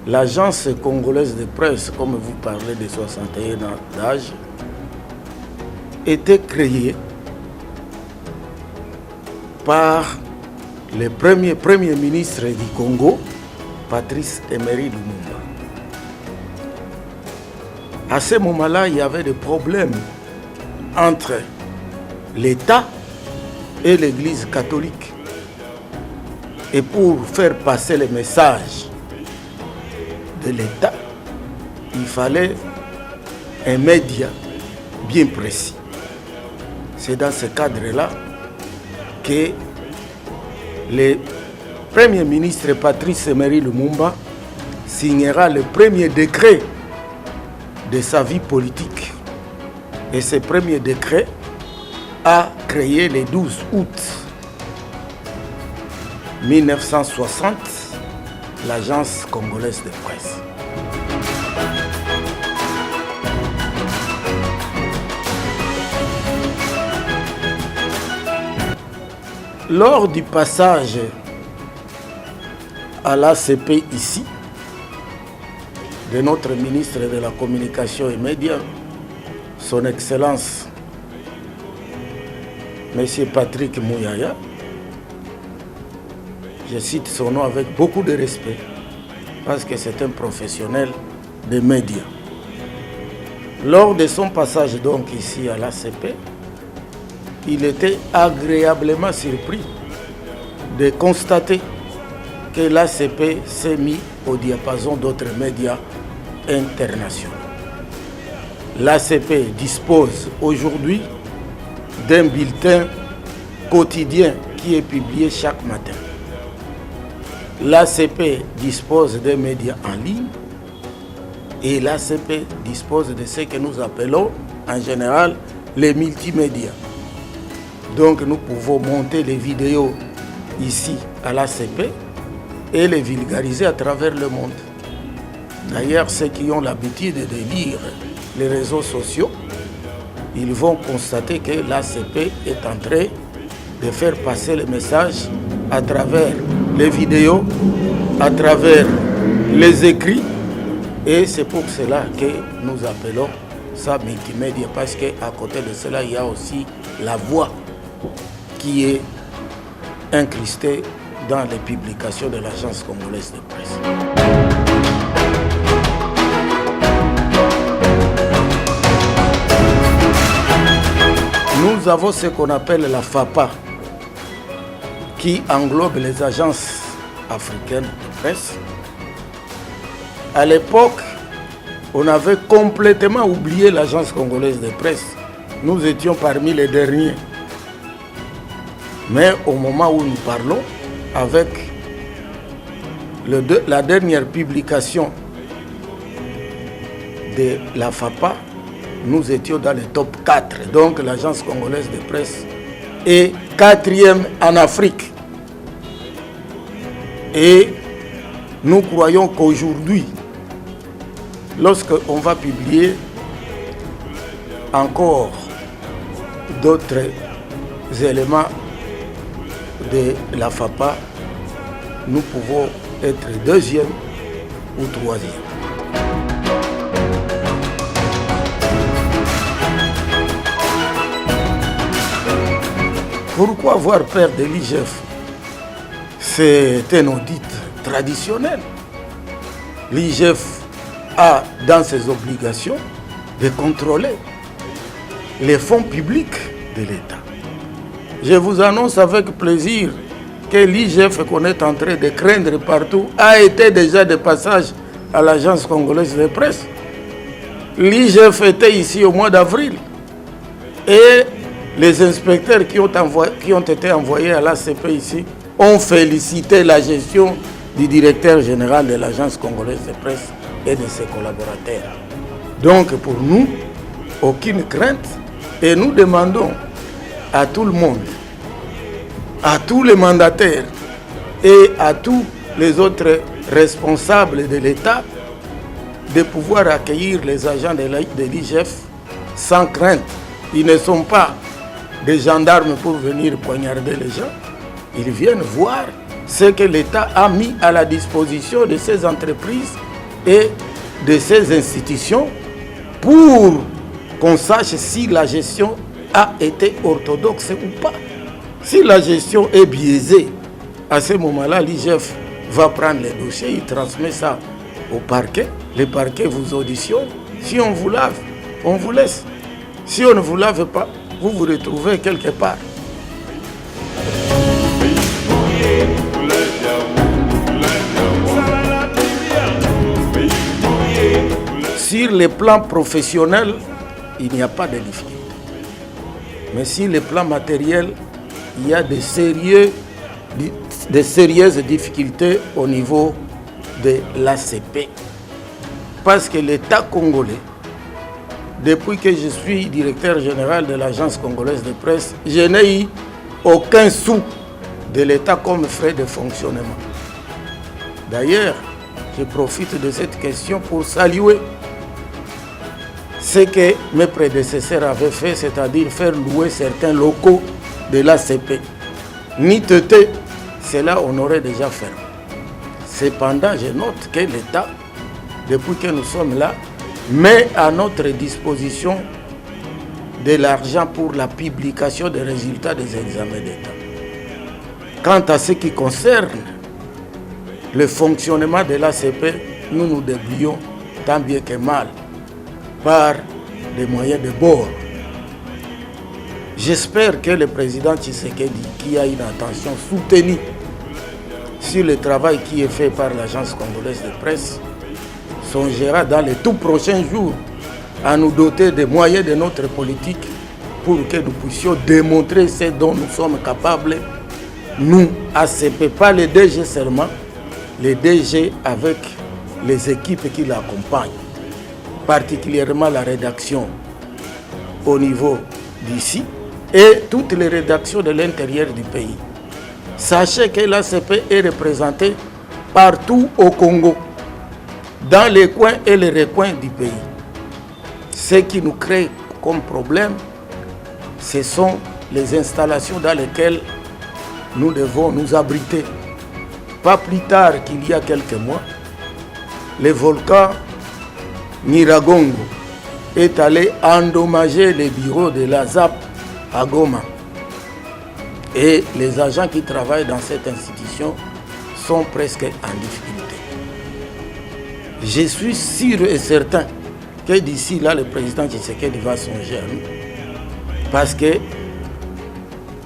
l'agence congolaise de presse, comme vous parlez de 61 ans d'âge, était créée par le premier ministre du Congo, Patrice Emery Lumumba. À ce moment-là, il y avait des problèmes entre l'État et l'Église catholique. Et pour faire passer le message de l'État, il fallait un média bien précis. C'est dans ce cadre-là que le Premier ministre Patrice Emery Lumumba signera le premier décret de sa vie politique. Et ce premier décret a créé le 12 août 1960 l'agence congolaise de presse. Lors du passage à l'ACP ici, de notre ministre de la Communication et Médias, son Excellence, M. Patrick Mouyaya, je cite son nom avec beaucoup de respect, parce que c'est un professionnel des médias. Lors de son passage donc ici à l'ACP, il était agréablement surpris de constater que l'ACP s'est mis au diapason d'autres médias internationaux. L'ACP dispose aujourd'hui d'un bulletin quotidien qui est publié chaque matin. L'ACP dispose des médias en ligne et l'ACP dispose de ce que nous appelons en général les multimédias. Donc nous pouvons monter les vidéos ici à l'ACP et les vulgariser à travers le monde. D'ailleurs, ceux qui ont l'habitude de lire les réseaux sociaux, ils vont constater que l'ACP est en train de faire passer le message à travers les vidéos, à travers les écrits. Et c'est pour cela que nous appelons ça multimédia, parce qu'à côté de cela, il y a aussi la voix qui est incrustée dans les publications de l'agence congolaise de presse. Nous avons ce qu'on appelle la FAPA, qui englobe les agences africaines de presse. À l'époque, on avait complètement oublié l'agence congolaise de presse. Nous étions parmi les derniers. Mais au moment où nous parlons, avec la dernière publication de la FAPA, nous étions dans le top 4. Donc l'agence congolaise de presse est 4e en Afrique. Et nous croyons qu'aujourd'hui, lorsqu'on va publier encore d'autres éléments de la FAPA, nous pouvons être 2e ou 3e. Pourquoi avoir peur de l'IGF? C'est un audit traditionnel. L'IGF a dans ses obligations de contrôler les fonds publics de l'État. Je vous annonce avec plaisir que l'IGF qu'on est en train de craindre partout a été déjà de passage à l'agence congolaise de presse. L'IGF était ici au mois d'avril et les inspecteurs qui ont été envoyés à l'ACP ici ont félicité la gestion du directeur général de l'agence congolaise de presse et de ses collaborateurs. Donc pour nous, aucune crainte, et nous demandons à tout le monde, à tous les mandataires et à tous les autres responsables de l'État de pouvoir accueillir les agents de l'IGF sans crainte. Ils ne sont pas des gendarmes pour venir poignarder les gens. Ils viennent voir ce que l'État a mis à la disposition de ces entreprises et de ces institutions pour qu'on sache si la gestion a été orthodoxe ou pas. Si la gestion est biaisée, à ce moment-là, l'IGF va prendre les dossiers, il transmet ça au parquet. Le parquet vous auditionne. Si on vous lave, on vous laisse. Si on ne vous lave pas, vous vous retrouvez quelque part. Sur le plan professionnel, il n'y a pas de difficulté. Mais sur le plan matériel, il y a de sérieuses difficultés au niveau de l'ACP. Parce que l'État congolais, depuis que je suis directeur général de l'Agence congolaise de presse, je n'ai eu aucun sou de l'État comme frais de fonctionnement. D'ailleurs, je profite de cette question pour saluer ce que mes prédécesseurs avaient fait, c'est-à-dire faire louer certains locaux de l'ACP. Ni teuté, cela on aurait déjà fait. Cependant, je note que l'État, depuis que nous sommes là, met à notre disposition de l'argent pour la publication des résultats des examens d'État. Quant à ce qui concerne le fonctionnement de l'ACP, nous nous débrouillons tant bien que mal par des moyens de bord. J'espère que le président Tshisekedi, qui a une attention soutenue sur le travail qui est fait par l'Agence congolaise de presse, songera dans les tout prochains jours à nous doter des moyens de notre politique pour que nous puissions démontrer ce dont nous sommes capables. Nous, ACP, pas les DG seulement, les DG avec les équipes qui l'accompagnent, particulièrement la rédaction au niveau d'ici et toutes les rédactions de l'intérieur du pays. Sachez que l'ACP est représentée partout au Congo, dans les coins et les recoins du pays. Ce qui nous crée comme problème, ce sont les installations dans lesquelles nous devons nous abriter. Pas plus tard qu'il y a quelques mois, le volcan Nyiragongo est allé endommager les bureaux de la ZAP à Goma. Et les agents qui travaillent dans cette institution sont presque en difficulté. Je suis sûr et certain que d'ici là, le président Tshisekedi va songer à nous. Parce que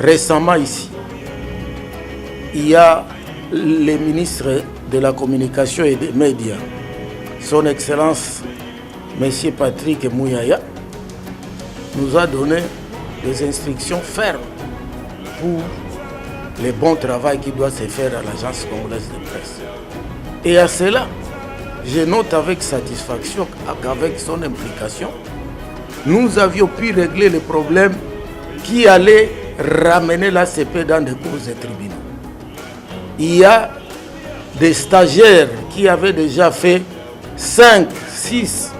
récemment ici, il y a le ministre de la Communication et des Médias, son Excellence M. Patrick Mouyaya, nous a donné des instructions fermes pour le bon travail qui doit se faire à l'Agence congolaise de presse. Et à cela, je note avec satisfaction qu'avec son implication, nous avions pu régler les problèmes qui allaient ramener l'ACP dans des cours et tribunaux. Il y a des stagiaires qui avaient déjà fait 5, 6,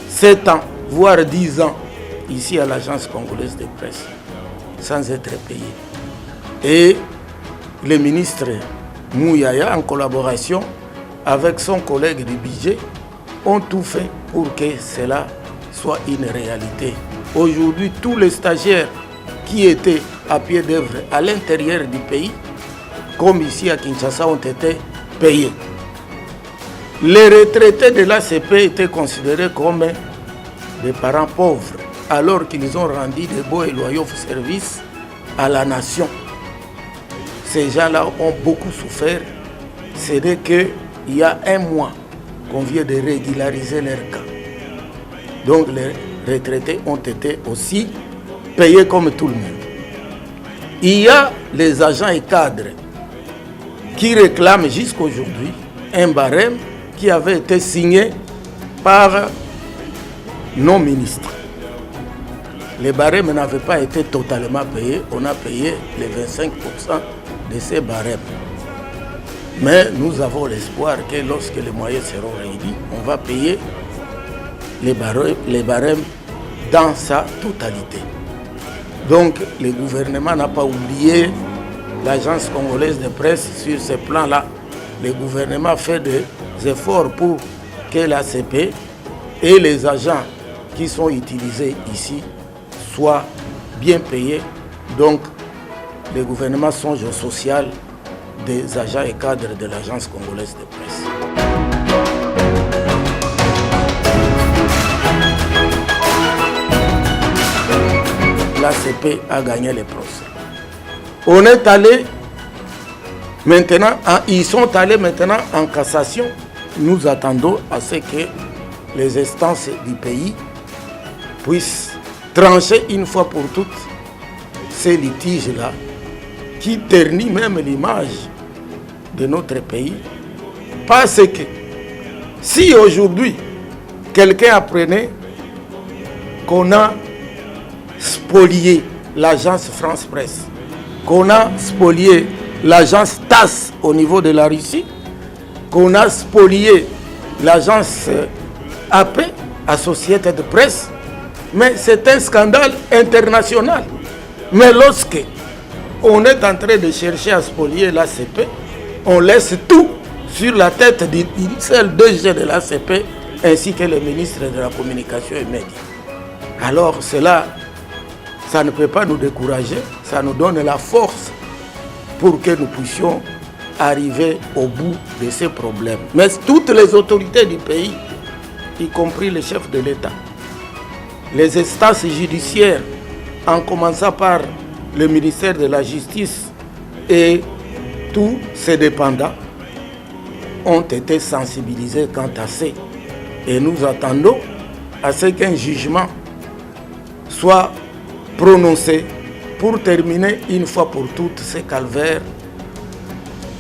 7 ans, voire 10 ans ici à l'Agence congolaise de presse, sans être payés. Et le ministre Mouyaya, en collaboration avec son collègue du budget, ont tout fait pour que cela soit une réalité. Aujourd'hui, tous les stagiaires qui étaient à pied d'œuvre à l'intérieur du pays, comme ici à Kinshasa, ont été payés. Les retraités de l'ACP étaient considérés comme des parents pauvres, alors qu'ils ont rendu de beaux et loyaux services à la nation. Ces gens-là ont beaucoup souffert. C'est dès qu'il y a un mois qu'on vient de régulariser leur cas. Donc les retraités ont été aussi payés comme tout le monde. Il y a les agents et cadres qui réclament jusqu'aujourd'hui un barème qui avait été signé par nos ministres. Les barèmes n'avaient pas été totalement payés. On a payé les 25% de ces barèmes. Mais nous avons l'espoir que lorsque les moyens seront réunis, on va payer les barèmes dans sa totalité. Donc le gouvernement n'a pas oublié l'Agence congolaise de presse sur ce plan-là. Le gouvernement fait des efforts pour que l'ACP et les agents qui sont utilisés ici soient bien payés. Donc, le gouvernement songe au social des agents et cadres de l'Agence congolaise de presse. L'ACP a gagné les procès. On est allé maintenant, ils sont allés maintenant en cassation. Nous attendons à ce que les instances du pays puissent trancher une fois pour toutes ces litiges-là qui ternissent même l'image de notre pays. Parce que si aujourd'hui quelqu'un apprenait qu'on a spolié l'agence France Presse, qu'on a spolié l'agence TAS au niveau de la Russie, qu'on a spolié l'agence AP, Associated Press, mais c'est un scandale international. Mais lorsque on est en train de chercher à spolier l'ACP, on laisse tout sur la tête du seul DG de l'ACP ainsi que le ministre de la Communication et Médias. Alors cela, ça ne peut pas nous décourager, ça nous donne la force pour que nous puissions arriver au bout de ces problèmes. Mais toutes les autorités du pays, y compris le chef de l'État, les instances judiciaires, en commençant par le ministère de la Justice et tous ses dépendants, ont été sensibilisés quant à ça. Et nous attendons à ce qu'un jugement soit prononcé pour terminer une fois pour toutes ces calvaires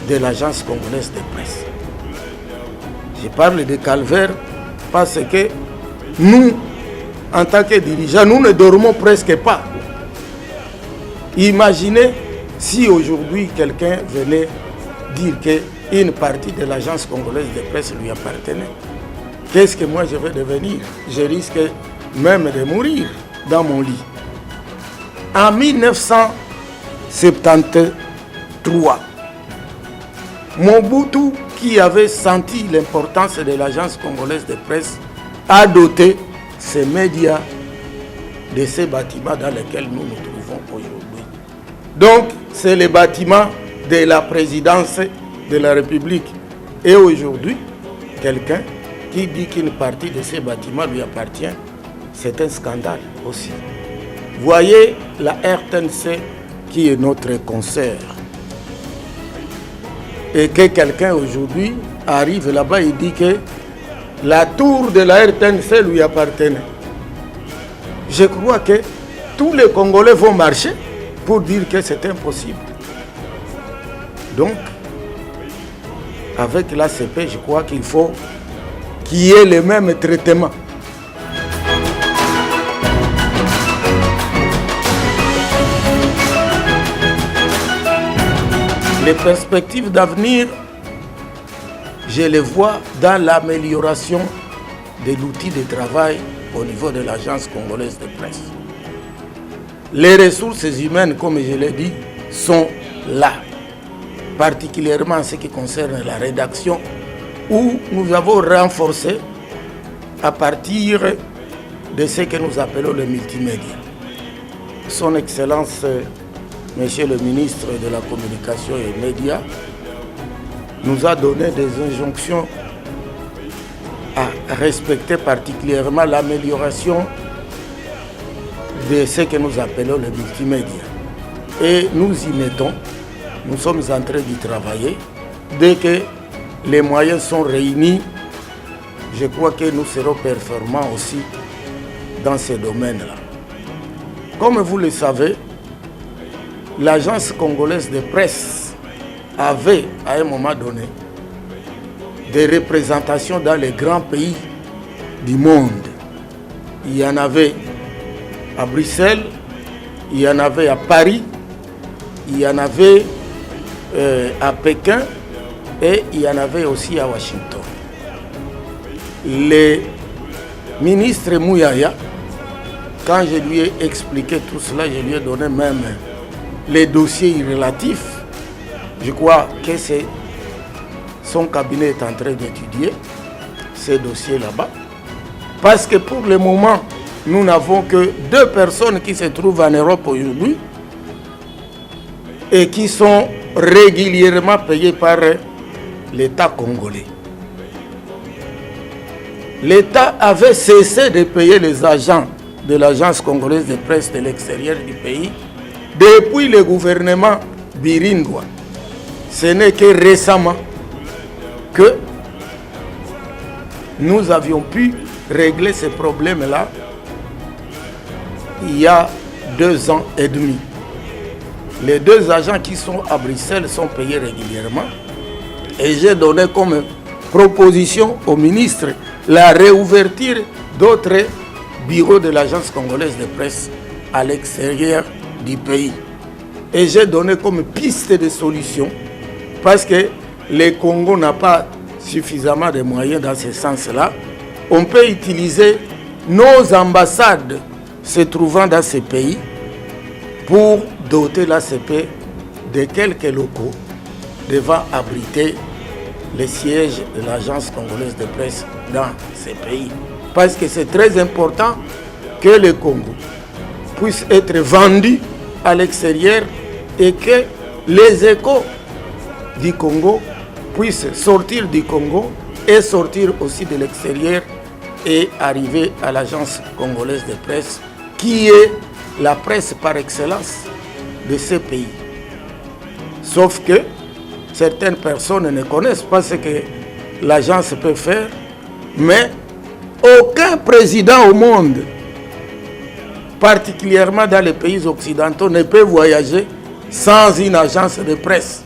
de l'Agence congolaise de presse. Je parle de calvaire parce que nous, en tant que dirigeants, nous ne dormons presque pas. Imaginez si aujourd'hui quelqu'un venait dire qu'une partie de l'Agence congolaise de presse lui appartenait. Qu'est-ce que moi je vais devenir? Je risque même de mourir dans mon lit. En 1973, Mobutu, qui avait senti l'importance de l'Agence congolaise de presse, a doté ces médias de ces bâtiments dans lesquels nous nous trouvons aujourd'hui. Donc, c'est le bâtiment de la présidence de la République. Et aujourd'hui, quelqu'un qui dit qu'une partie de ces bâtiments lui appartient, c'est un scandale aussi. Voyez la RTNC qui est notre concert. Et que quelqu'un aujourd'hui arrive là-bas et dit que la tour de la RTNC lui appartenait. Je crois que tous les Congolais vont marcher pour dire que c'est impossible. Donc, avec l'ACP, je crois qu'il faut qu'il y ait le même traitement. Les perspectives d'avenir, je les vois dans l'amélioration de l'outil de travail au niveau de l'Agence congolaise de presse. Les ressources humaines, comme je l'ai dit, sont là, particulièrement en ce qui concerne la rédaction, où nous avons renforcé à partir de ce que nous appelons le multimédia. Son Excellence, Monsieur le ministre de la Communication et des Médias, nous a donné des injonctions à respecter particulièrement l'amélioration de ce que nous appelons le multimédia. Et nous y mettons, nous sommes en train d'y travailler. Dès que les moyens sont réunis, je crois que nous serons performants aussi dans ces domaines-là. Comme vous le savez, l'Agence congolaise de presse avait, à un moment donné, des représentations dans les grands pays du monde. Il y en avait à Bruxelles, il y en avait à Paris, il y en avait à Pékin et il y en avait aussi à Washington. Le ministre Mouyaya, quand je lui ai expliqué tout cela, je lui ai donné même les dossiers relatifs. Je crois que son cabinet est en train d'étudier ces dossiers là-bas. Parce que pour le moment, nous n'avons que 2 personnes qui se trouvent en Europe aujourd'hui et qui sont régulièrement payées par l'État congolais. L'État avait cessé de payer les agents de l'agence congolaise de presse de l'extérieur du pays depuis le gouvernement Birindwa. Ce n'est que récemment que nous avions pu régler ces problèmes-là il y a 2 ans et demi. Les 2 agents qui sont à Bruxelles sont payés régulièrement et j'ai donné comme proposition au ministre la réouverture d'autres bureaux de l'agence congolaise de presse à l'extérieur du pays. Et j'ai donné comme piste de solution parce que le Congo n'a pas suffisamment de moyens dans ce sens-là. On peut utiliser nos ambassades se trouvant dans ces pays pour doter l'ACP de quelques locaux devant abriter les sièges de l'agence congolaise de presse dans ces pays. Parce que c'est très important que le Congo puisse être vendu à l'extérieur et que les échos du Congo puissent sortir du Congo et sortir aussi de l'extérieur et arriver à l'agence congolaise de presse qui est la presse par excellence de ces pays. Sauf que certaines personnes ne connaissent pas ce que l'agence peut faire, mais aucun président au monde, particulièrement dans les pays occidentaux, ne peut voyager sans une agence de presse.